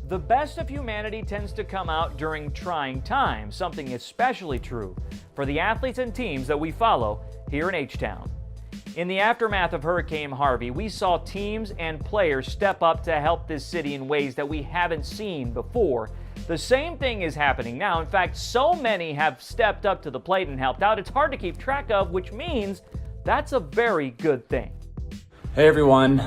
The best of humanity tends to come out during trying times, something especially true for the athletes and teams that we follow here in H-Town. In the aftermath of Hurricane Harvey, we saw teams and players step up to help this city in ways that we haven't seen before. The same thing is happening now. In fact, so many have stepped up to the plate and helped out, it's hard to keep track of, which means that's a very good thing. Hey everyone,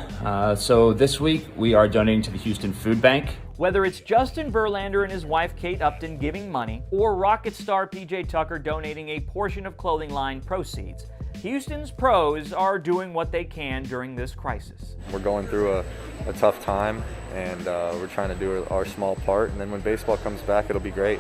so this week we are donating to the Houston Food Bank. Whether it's Justin Verlander and his wife Kate Upton giving money, or Rocket star PJ Tucker donating a portion of clothing line proceeds, Houston's pros are doing what they can during this crisis. We're going through a tough time, and we're trying to do our small part, and then when baseball comes back, it'll be great.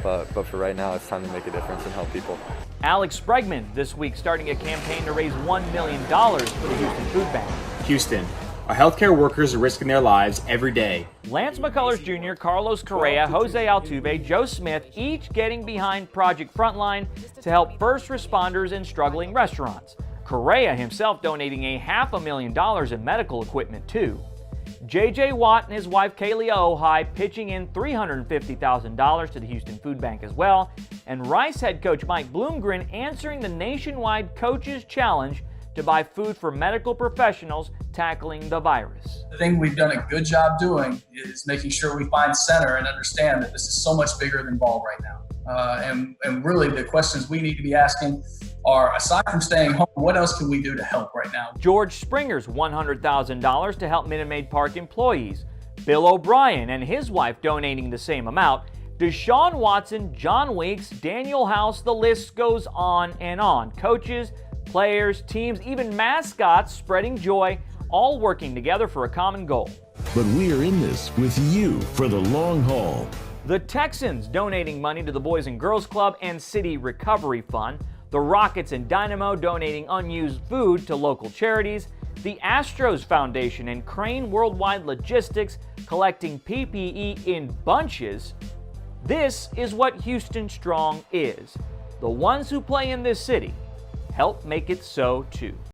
But for right now, it's time to make a difference and help people. Alex Bregman this week starting a campaign to raise $1 million for the Houston Food Bank. Houston, our healthcare workers are risking their lives every day. Lance McCullers Jr., Carlos Correa, Jose Altuve, Joe Smith, each getting behind Project Frontline to help first responders in struggling restaurants. Correa himself donating $500,000 in medical equipment too. J.J. Watt and his wife Kaylia Ojai pitching in $350,000 to the Houston Food Bank as well. And Rice head coach Mike Bloomgren answering the nationwide Coaches Challenge to buy food for medical professionals tackling the virus. The thing we've done a good job doing is making sure we find center and understand that this is so much bigger than ball right now. And really the questions we need to be asking are, aside from staying home, what else can we do to help right now? George Springer's $100,000 to help Minute Maid Park employees. Bill O'Brien and his wife donating the same amount. Deshaun Watson, John Weeks, Daniel House, the list goes on and on. Coaches, players, teams, even mascots spreading joy, all working together for a common goal. But we are in this with you for the long haul. The Texans donating money to the Boys and Girls Club and City Recovery Fund. The Rockets and Dynamo donating unused food to local charities. The Astros Foundation and Crane Worldwide Logistics collecting PPE in bunches. This is what Houston Strong is. The ones who play in this city help make it so too.